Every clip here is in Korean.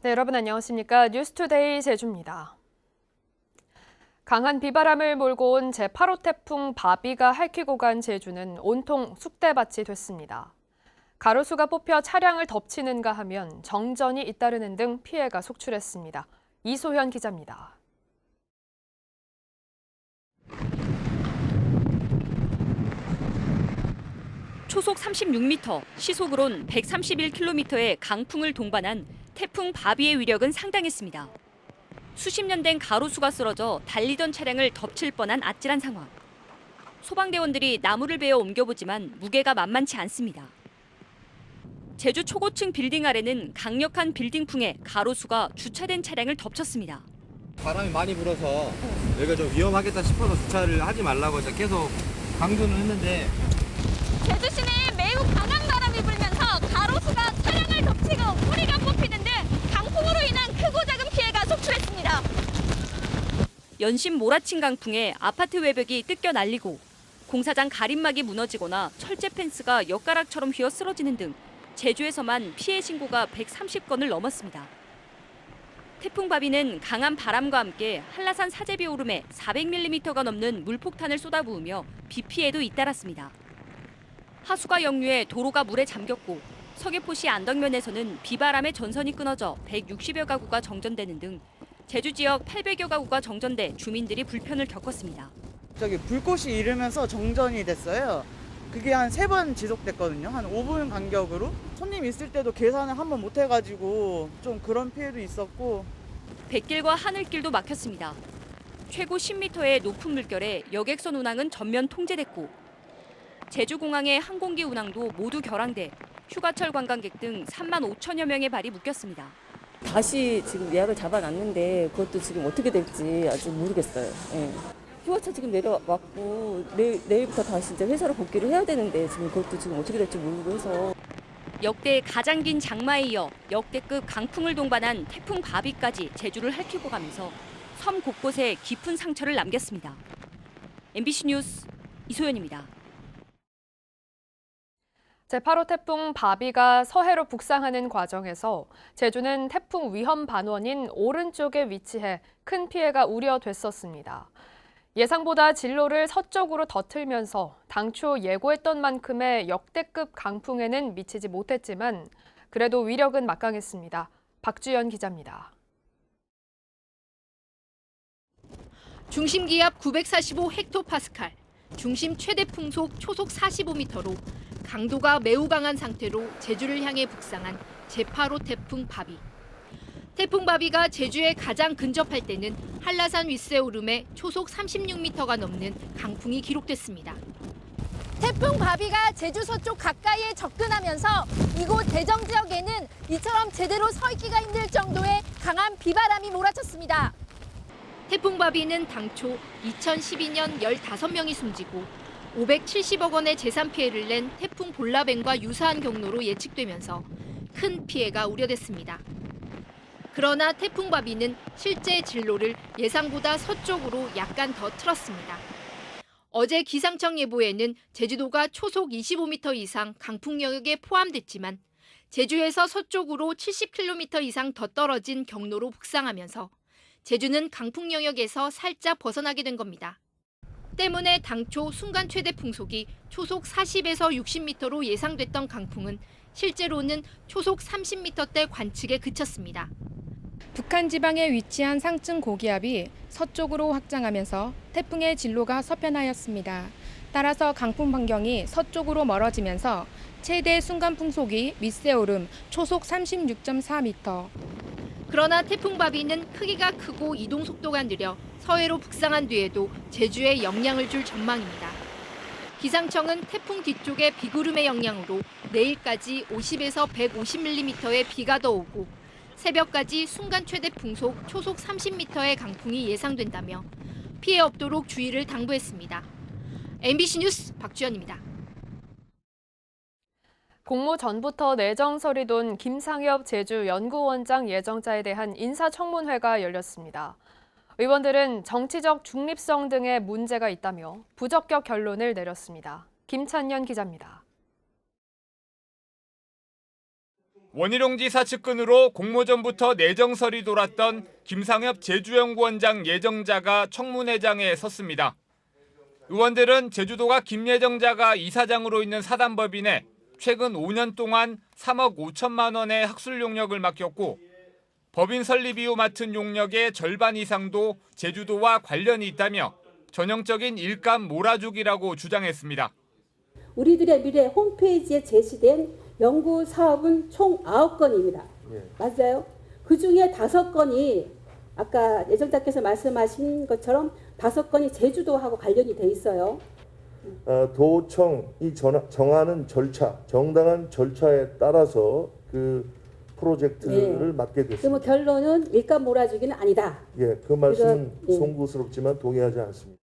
네, 여러분 안녕하십니까? 뉴스투데이 제주입니다. 강한 비바람을 몰고 온 제8호 태풍 바비가 핥히고 간 제주는 온통 쑥대밭이 됐습니다. 가로수가 뽑혀 차량을 덮치는가 하면 정전이 잇따르는 등 피해가 속출했습니다. 이소현 기자입니다. 초속 36m, 시속으론 131km의 강풍을 동반한 태풍 바비의 위력은 상당했습니다. 수십 년 된 가로수가 쓰러져 달리던 차량을 덮칠 뻔한 아찔한 상황. 소방대원들이 나무를 베어 옮겨보지만 무게가 만만치 않습니다. 제주 초고층 빌딩 아래는 강력한 빌딩풍에 가로수가 주차된 차량을 덮쳤습니다. 바람이 많이 불어서 여기가 좀 위험하겠다 싶어서 주차를 하지 말라고 제가 계속 강조는 했는데 제주시내 매우 강한 바람이 불면서 가로수가 차량을 덮치고 뿌리가 뽑히는 등 강풍으로 인한 크고 작은 피해가 속출했습니다. 연신 몰아친 강풍에 아파트 외벽이 뜯겨 날리고 공사장 가림막이 무너지거나 철제 펜스가 엿가락처럼 휘어 쓰러지는 등 제주에서만 피해 신고가 130건을 넘었습니다. 태풍 바비는 강한 바람과 함께 한라산 사제비 오름에 400mm가 넘는 물폭탄을 쏟아부으며 비 피해도 잇따랐습니다. 하수가 역류해 도로가 물에 잠겼고 서귀포시 안덕면에서는 비바람에 전선이 끊어져 160여 가구가 정전되는 등 제주 지역 800여 가구가 정전돼 주민들이 불편을 겪었습니다. 불꽃이 이르면서 정전이 됐어요. 그게 한 3번 지속됐거든요. 한 5분 간격으로. 손님 있을 때도 계산을 한번 못 해가지고 좀 그런 피해도 있었고. 뱃길과 하늘길도 막혔습니다. 최고 10m의 높은 물결에 여객선 운항은 전면 통제됐고 제주공항의 항공기 운항도 모두 결항돼 휴가철 관광객 등 3만 5천여 명의 발이 묶였습니다. 다시 지금 예약을 잡아놨는데 그것도 지금 어떻게 될지 아직 모르겠어요. 예. 휴가차 지금 내려왔고 내일부터 다시 이제 회사로 복귀를 해야 되는데 지금 그것도 지금 어떻게 될지 모르고 해서 역대 가장 긴 장마에 이어 역대급 강풍을 동반한 태풍 바비까지 제주를 핥히고 가면서 섬 곳곳에 깊은 상처를 남겼습니다. MBC 뉴스 이소연입니다. 제8호 태풍 바비가 서해로 북상하는 과정에서 제주는 태풍 위험 반원인 오른쪽에 위치해 큰 피해가 우려됐었습니다. 예상보다 진로를 서쪽으로 더 틀면서 당초 예고했던 만큼의 역대급 강풍에는 미치지 못했지만 그래도 위력은 막강했습니다. 박주연 기자입니다. 중심 기압 945헥토파스칼, 중심 최대 풍속 초속 45m로 강도가 매우 강한 상태로 제주를 향해 북상한 제8호 태풍 바비. 태풍 바비가 제주에 가장 근접할 때는 한라산 윗세오름에 초속 36m가 넘는 강풍이 기록됐습니다. 태풍 바비가 제주 서쪽 가까이에 접근하면서 이곳 대정 지역에는 이처럼 제대로 서 있기가 힘들 정도의 강한 비바람이 몰아쳤습니다. 태풍 바비는 당초 2012년 15명이 숨지고 570억 원의 재산 피해를 낸 태풍 볼라벤과 유사한 경로로 예측되면서 큰 피해가 우려됐습니다. 그러나 태풍 바비는 실제 진로를 예상보다 서쪽으로 약간 더 틀었습니다. 어제 기상청 예보에는 제주도가 초속 25m 이상 강풍 영역에 포함됐지만 제주에서 서쪽으로 70km 이상 더 떨어진 경로로 북상하면서 제주는 강풍 영역에서 살짝 벗어나게 된 겁니다. 때문에 당초 순간 최대 풍속이 초속 40에서 60m로 예상됐던 강풍은 실제로는 초속 30m대 관측에 그쳤습니다. 북한 지방에 위치한 상층 고기압이 서쪽으로 확장하면서 태풍의 진로가 서편하였습니다. 따라서 강풍 반경이 서쪽으로 멀어지면서 최대 순간 풍속이 윗세오름 초속 36.4m. 그러나 태풍 바비는 크기가 크고 이동 속도가 느려 서해로 북상한 뒤에도 제주에 영향을 줄 전망입니다. 기상청은 태풍 뒤쪽의 비구름의 영향으로 내일까지 50에서 150mm의 비가 더 오고 새벽까지 순간 최대 풍속 초속 30m의 강풍이 예상된다며 피해 없도록 주의를 당부했습니다. MBC 뉴스 박주연입니다. 공모 전부터 내정설이 돈 김상엽 제주연구원장 예정자에 대한 인사청문회가 열렸습니다. 의원들은 정치적 중립성 등의 문제가 있다며 부적격 결론을 내렸습니다. 김찬년 기자입니다. 원희룡 지사 측근으로 공모전부터 내정설이 돌았던 김상엽 제주연구원장 예정자가 청문회장에 섰습니다. 의원들은 제주도가 김 예정자가 이사장으로 있는 사단법인에 최근 5년 동안 3억 5천만 원의 학술 용역을 맡겼고 법인 설립 이후 맡은 용역의 절반 이상도 제주도와 관련이 있다며 전형적인 일감 몰아주기라고 주장했습니다. 우리들의 미래 홈페이지에 제시된 연구 사업은 총 9건입니다. 맞아요? 그중에 5건이 아까 예정자께서 말씀하신 것처럼 5건이 제주도하고 관련이 돼 있어요. 도청이 정하는 절차, 정당한 절차에 따라서 그 프로젝트를 맡게 됐습니다. 그러면 결론은 일감 몰아주기는 아니다. 예, 그 말씀은 송구스럽지만 동의하지 않습니다.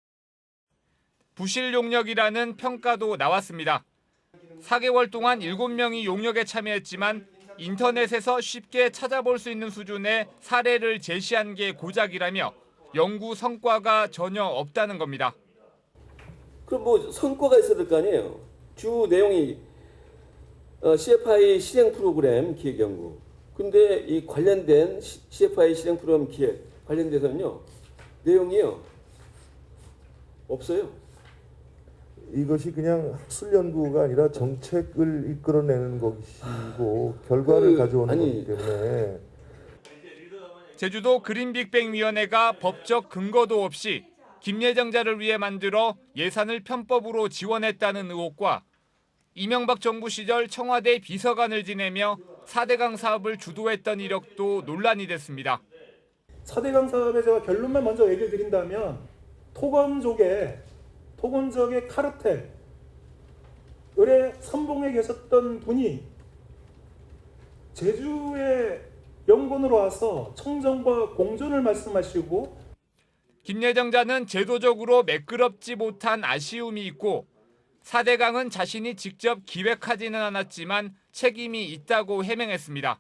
부실 용역이라는 평가도 나왔습니다. 4개월 동안 7명이 용역에 참여했지만 인터넷에서 쉽게 찾아볼 수 있는 수준의 사례를 제시한 게 고작이라며 연구 성과가 전혀 없다는 겁니다. 그럼 뭐 성과가 있어야 될 거 아니에요. 주 내용이 CFI 실행 프로그램 기획 연구. 근데 이 관련된 CFI 실행 프로그램 기획 관련돼서는요. 내용이요. 없어요. 이것이 그냥 학술 연구가 아니라 정책을 이끌어내는 것이고 결과를 가져오는 거기 때문에. 제주도 그린빅뱅위원회가 법적 근거도 없이 김 예정자를 위해 만들어 예산을 편법으로 지원했다는 의혹과 이명박 정부 시절 청와대 비서관을 지내며 4대강 사업을 주도했던 이력도 논란이 됐습니다. 4대강 사업의 제가 결론만 먼저 얘기를 드린다면 토건족의 카르텔 을의 선봉에 계셨던 분이 제주의 영건으로 와서 청정과 공존을 말씀하시고 김 예정자는 제도적으로 매끄럽지 못한 아쉬움이 있고 4대강은 자신이 직접 기획하지는 않았지만 책임이 있다고 해명했습니다.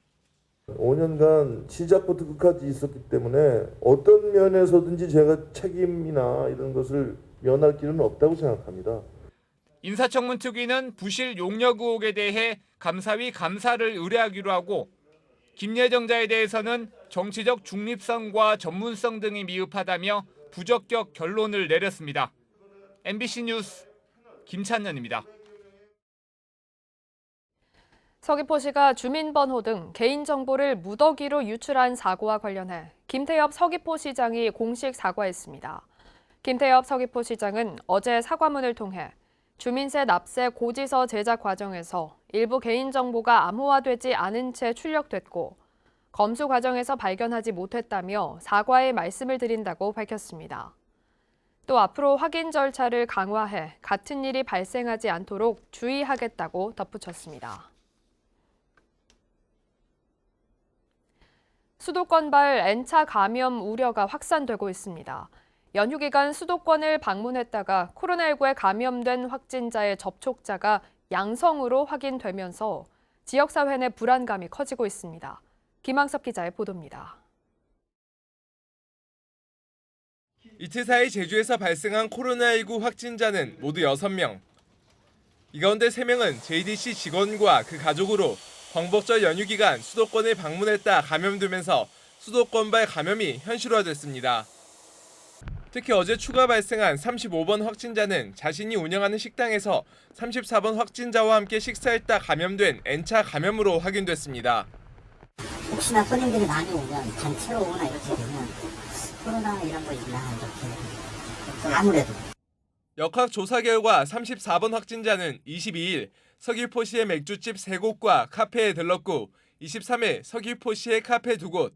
5년간 시작부터 끝까지 있었기 때문에 어떤 면에서든지 제가 책임이나 이런 것을 면할 길은 없다고 생각합니다. 인사청문 특위는 부실 용역 의혹에 대해 감사위 감사를 의뢰하기로 하고 김 예정자에 대해서는 정치적 중립성과 전문성 등이 미흡하다며 부적격 결론을 내렸습니다. MBC 뉴스 김찬년입니다. 서귀포시가 주민번호 등 개인정보를 무더기로 유출한 사고와 관련해 김태엽 서귀포시장이 공식 사과했습니다. 김태엽 서귀포시장은 어제 사과문을 통해 주민세 납세 고지서 제작 과정에서 일부 개인정보가 암호화되지 않은 채 출력됐고 검수 과정에서 발견하지 못했다며 사과의 말씀을 드린다고 밝혔습니다. 또 앞으로 확인 절차를 강화해 같은 일이 발생하지 않도록 주의하겠다고 덧붙였습니다. 수도권발 N차 감염 우려가 확산되고 있습니다. 연휴 기간 수도권을 방문했다가 코로나19에 감염된 확진자의 접촉자가 양성으로 확인되면서 지역사회 내 불안감이 커지고 있습니다. 김항섭 기자의 보도입니다. 이틀 사이 제주에서 발생한 코로나19 확진자는 모두 6명. 이 가운데 3명은 JDC 직원과 그 가족으로 광복절 연휴 기간 수도권을 방문했다 감염되면서 수도권발 감염이 현실화됐습니다. 특히 어제 추가 발생한 35번 확진자는 자신이 운영하는 식당에서 34번 확진자와 함께 식사했다 감염된 N차 감염으로 확인됐습니다. 혹시나 손님들이 많이 오면 단체로 오거나 이렇게 되면 코로나 이런 거 있나 이렇게 아무래도. 역학 조사 결과 34번 확진자는 22일 서귀포시의 맥주집 3곳과 카페에 들렀고 23일 서귀포시의 카페 2곳,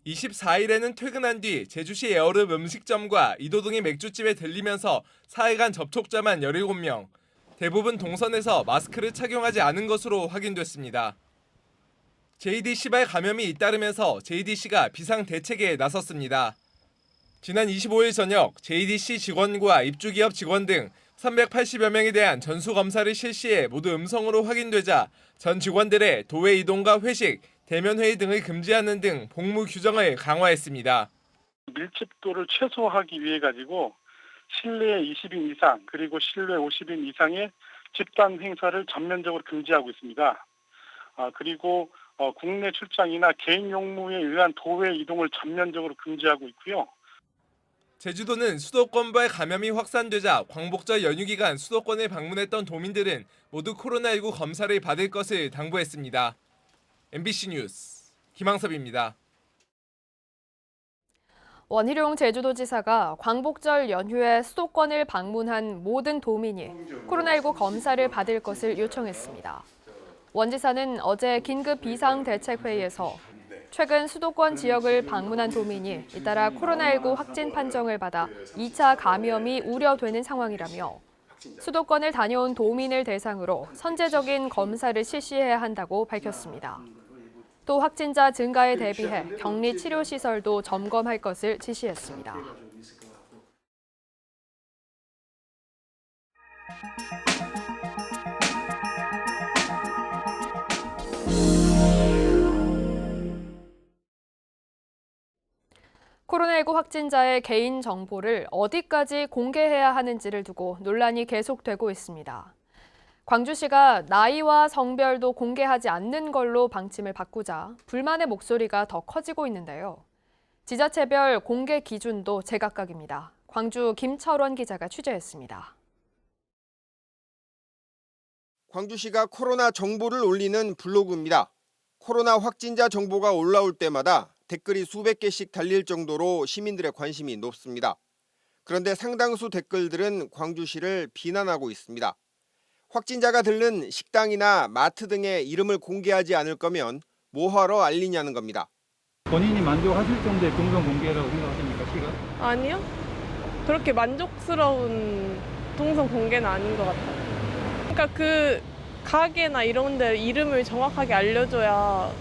24일에는 퇴근한 뒤 제주시 에어릅 음식점과 이도동의 맥주집에 들리면서 4일간 접촉자만 17명, 대부분 동선에서 마스크를 착용하지 않은 것으로 확인됐습니다. JDC발 감염이 잇따르면서 JDC가 비상대책에 나섰습니다. 지난 25일 저녁 JDC 직원과 입주기업 직원 등 380여 명에 대한 전수검사를 실시해 모두 음성으로 확인되자 전 직원들의 도외 이동과 회식, 대면 회의 등을 금지하는 등 복무 규정을 강화했습니다. 밀집도를 최소화하기 위해 가지고 실내 20인 이상 그리고 실외 50인 이상의 집단 행사를 전면적으로 금지하고 있습니다. 그리고 국내 출장이나 개인 용무에 의한 도외 이동을 전면적으로 금지하고 있고요. 제주도는 수도권발 감염이 확산되자 광복절 연휴 기간 수도권을 방문했던 도민들은 모두 코로나19 검사를 받을 것을 당부했습니다. MBC 뉴스 김항섭입니다. 원희룡 제주도지사가 광복절 연휴에 수도권을 방문한 모든 도민이 코로나19 검사를 받을 것을 요청했습니다. 원 지사는 어제 긴급 비상대책회의에서 최근 수도권 지역을 방문한 도민이 잇따라 코로나19 확진 판정을 받아 2차 감염이 우려되는 상황이라며 수도권을 다녀온 도민을 대상으로 선제적인 검사를 실시해야 한다고 밝혔습니다. 또 확진자 증가에 대비해 격리 치료시설도 점검할 것을 지시했습니다. 코로나19 확진자의 개인 정보를 어디까지 공개해야 하는지를 두고 논란이 계속되고 있습니다. 광주시가 나이와 성별도 공개하지 않는 걸로 방침을 바꾸자 불만의 목소리가 더 커지고 있는데요. 지자체별 공개 기준도 제각각입니다. 광주 김철원 기자가 취재했습니다. 광주시가 코로나 정보를 올리는 블로그입니다. 코로나 확진자 정보가 올라올 때마다 댓글이 수백 개씩 달릴 정도로 시민들의 관심이 높습니다. 그런데 상당수 댓글들은 광주시를 비난하고 있습니다. 확진자가 들른 식당이나 마트 등의 이름을 공개하지 않을 거면 뭐하러 알리냐는 겁니다. 본인이 만족하실 정도의 동선 공개라고 생각하십니까, 시가? 아니요. 그렇게 만족스러운 동선 공개는 아닌 것 같아요. 그러니까 그 가게나 이런 데 이름을 정확하게 알려줘야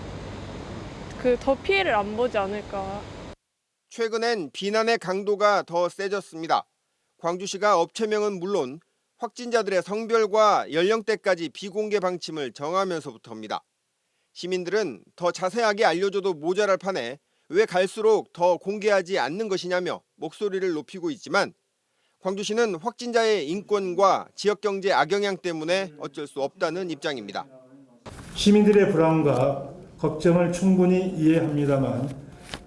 더 피해를 안 보지 않을까. 최근엔 비난의 강도가 더 세졌습니다. 광주시가 업체명은 물론 확진자들의 성별과 연령대까지 비공개 방침을 정하면서부터입니다. 시민들은 더 자세하게 알려줘도 모자랄 판에 왜 갈수록 더 공개하지 않는 것이냐며 목소리를 높이고 있지만 광주시는 확진자의 인권과 지역경제 악영향 때문에 어쩔 수 없다는 입장입니다. 시민들의 불안과 걱정을 충분히 이해합니다만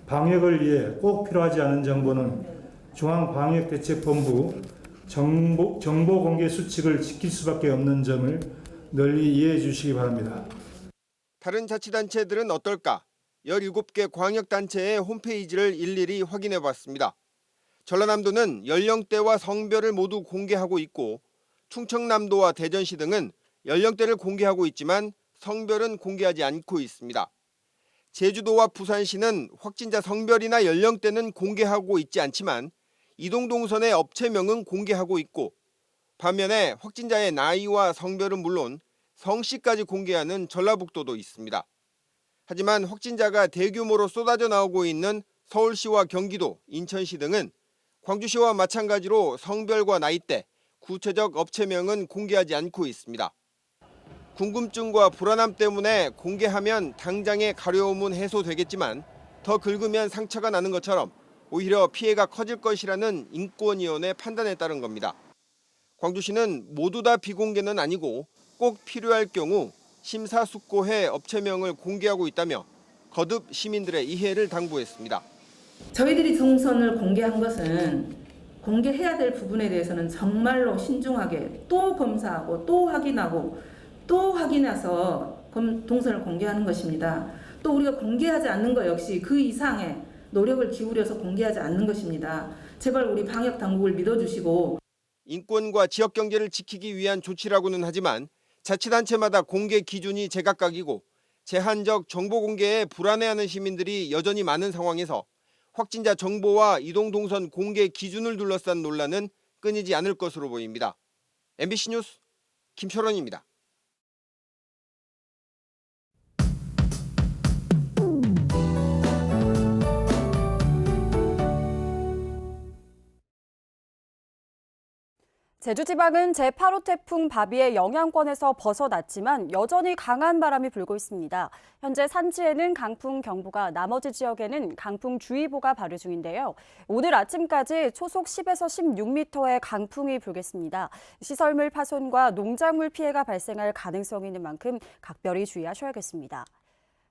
방역을 위해 꼭 필요하지 않은 정보는 중앙방역대책본부 정보 공개 수칙을 지킬 수밖에 없는 점을 널리 이해해 주시기 바랍니다. 다른 자치단체들은 어떨까? 17개 광역단체의 홈페이지를 일일이 확인해 봤습니다. 전라남도는 연령대와 성별을 모두 공개하고 있고 충청남도와 대전시 등은 연령대를 공개하고 있지만 성별은 공개하지 않고 있습니다. 제주도와 부산시는 확진자 성별이나 연령대는 공개하고 있지 않지만 이동 동선의 업체명은 공개하고 있고 반면에 확진자의 나이와 성별은 물론 성씨까지 공개하는 전라북도도 있습니다. 하지만 확진자가 대규모로 쏟아져 나오고 있는 서울시와 경기도, 인천시 등은 광주시와 마찬가지로 성별과 나이대, 구체적 업체명은 공개하지 않고 있습니다. 궁금증과 불안함 때문에 공개하면 당장의 가려움은 해소되겠지만 더 긁으면 상처가 나는 것처럼 오히려 피해가 커질 것이라는 인권위원회 판단에 따른 겁니다. 광주시는 모두 다 비공개는 아니고 꼭 필요할 경우 심사숙고해 업체명을 공개하고 있다며 거듭 시민들의 이해를 당부했습니다. 저희들이 동선을 공개한 것은 공개해야 될 부분에 대해서는 정말로 신중하게 또 검사하고 또 확인하고 또 확인해서 동선을 공개하는 것입니다. 또 우리가 공개하지 않는 것 역시 그 이상의 노력을 기울여서 공개하지 않는 것입니다. 제발 우리 방역 당국을 믿어주시고. 인권과 지역 경제를 지키기 위한 조치라고는 하지만 자치단체마다 공개 기준이 제각각이고 제한적 정보 공개에 불안해하는 시민들이 여전히 많은 상황에서 확진자 정보와 이동 동선 공개 기준을 둘러싼 논란은 끊이지 않을 것으로 보입니다. MBC 뉴스 김철원입니다. 제주지방은 제8호 태풍 바비의 영향권에서 벗어났지만 여전히 강한 바람이 불고 있습니다. 현재 산지에는 강풍경보가, 나머지 지역에는 강풍주의보가 발효 중인데요. 오늘 아침까지 초속 10에서 16m의 강풍이 불겠습니다. 시설물 파손과 농작물 피해가 발생할 가능성이 있는 만큼 각별히 주의하셔야겠습니다.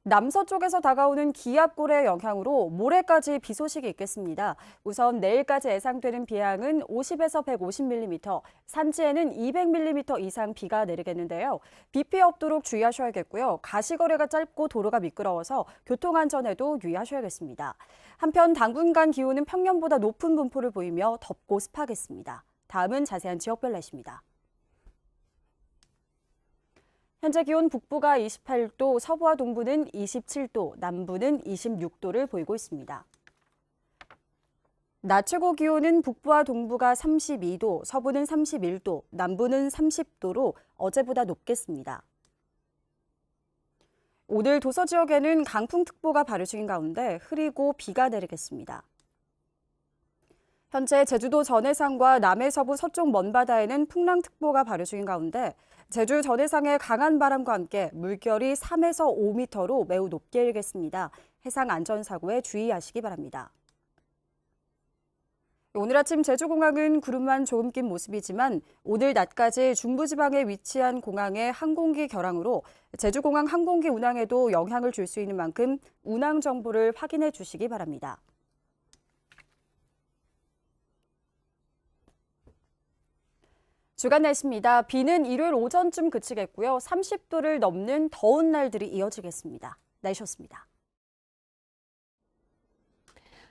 남서쪽에서 다가오는 기압골의 영향으로 모레까지 비 소식이 있겠습니다. 우선 내일까지 예상되는 비양은 50에서 150mm, 산지에는 200mm 이상 비가 내리겠는데요. 비 피해 없도록 주의하셔야겠고요. 가시거리가 짧고 도로가 미끄러워서 교통안전에도 유의하셔야겠습니다. 한편 당분간 기온은 평년보다 높은 분포를 보이며 덥고 습하겠습니다. 다음은 자세한 지역별 날씨입니다. 현재 기온 북부가 28도, 서부와 동부는 27도, 남부는 26도를 보이고 있습니다. 낮 최고 기온은 북부와 동부가 32도, 서부는 31도, 남부는 30도로 어제보다 높겠습니다. 오늘 도서 지역에는 강풍특보가 발효 중인 가운데 흐리고 비가 내리겠습니다. 현재 제주도 전해상과 남해서부 서쪽 먼바다에는 풍랑특보가 발효 중인 가운데 제주 전해상의 강한 바람과 함께 물결이 3에서 5m로 매우 높게 일겠습니다. 해상 안전사고에 주의하시기 바랍니다. 오늘 아침 제주공항은 구름만 조금 낀 모습이지만 오늘 낮까지 중부지방에 위치한 공항의 항공기 결항으로 제주공항 항공기 운항에도 영향을 줄 수 있는 만큼 운항 정보를 확인해 주시기 바랍니다. 주간 날씨입니다. 비는 일요일 오전쯤 그치겠고요. 30도를 넘는 더운 날들이 이어지겠습니다. 날씨였습니다.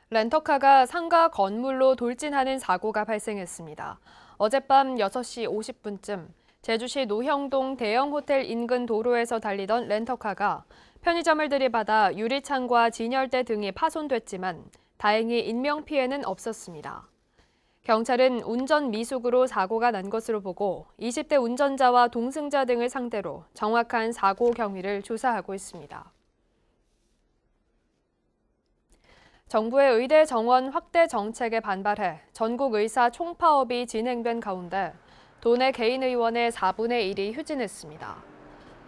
렌터카가 상가 건물로 돌진하는 사고가 발생했습니다. 어젯밤 6시 50분쯤 제주시 노형동 대형 호텔 인근 도로에서 달리던 렌터카가 편의점을 들이받아 유리창과 진열대 등이 파손됐지만 다행히 인명피해는 없었습니다. 경찰은 운전 미숙으로 사고가 난 것으로 보고 20대 운전자와 동승자 등을 상대로 정확한 사고 경위를 조사하고 있습니다. 정부의 의대 정원 확대 정책에 반발해 전국 의사 총파업이 진행된 가운데 도내 개인 의원의 4분의 1이 휴진했습니다.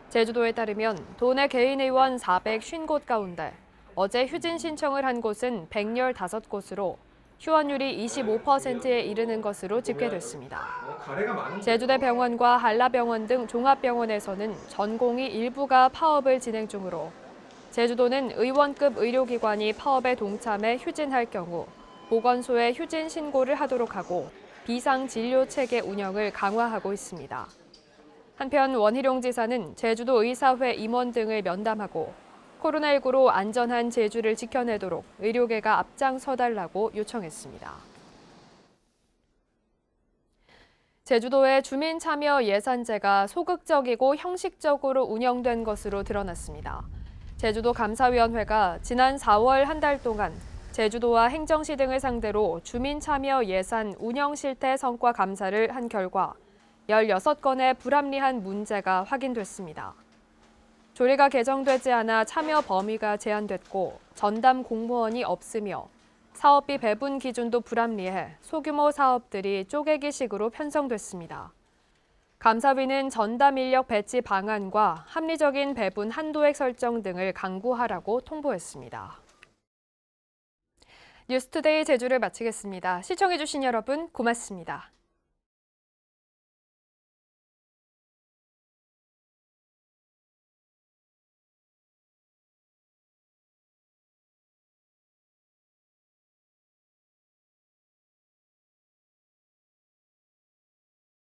제주도에 따르면 도내 개인 의원 450곳 가운데 어제 휴진 신청을 한 곳은 115곳으로 휴원율이 25%에 이르는 것으로 집계됐습니다. 제주대 병원과 한라병원 등 종합병원에서는 전공의 일부가 파업을 진행 중으로 제주도는 의원급 의료기관이 파업에 동참해 휴진할 경우 보건소에 휴진 신고를 하도록 하고 비상진료체계 운영을 강화하고 있습니다. 한편 원희룡 지사는 제주도 의사회 임원 등을 면담하고 코로나19로 안전한 제주를 지켜내도록 의료계가 앞장서달라고 요청했습니다. 제주도의 주민 참여 예산제가 소극적이고 형식적으로 운영된 것으로 드러났습니다. 제주도 감사위원회가 지난 4월 한 달 동안 제주도와 행정시 등을 상대로 주민 참여 예산 운영 실태 성과 감사를 한 결과 16건의 불합리한 문제가 확인됐습니다. 조례가 개정되지 않아 참여 범위가 제한됐고 전담 공무원이 없으며 사업비 배분 기준도 불합리해 소규모 사업들이 쪼개기식으로 편성됐습니다. 감사위는 전담 인력 배치 방안과 합리적인 배분 한도액 설정 등을 강구하라고 통보했습니다. 뉴스투데이 제주를 마치겠습니다. 시청해주신 여러분 고맙습니다.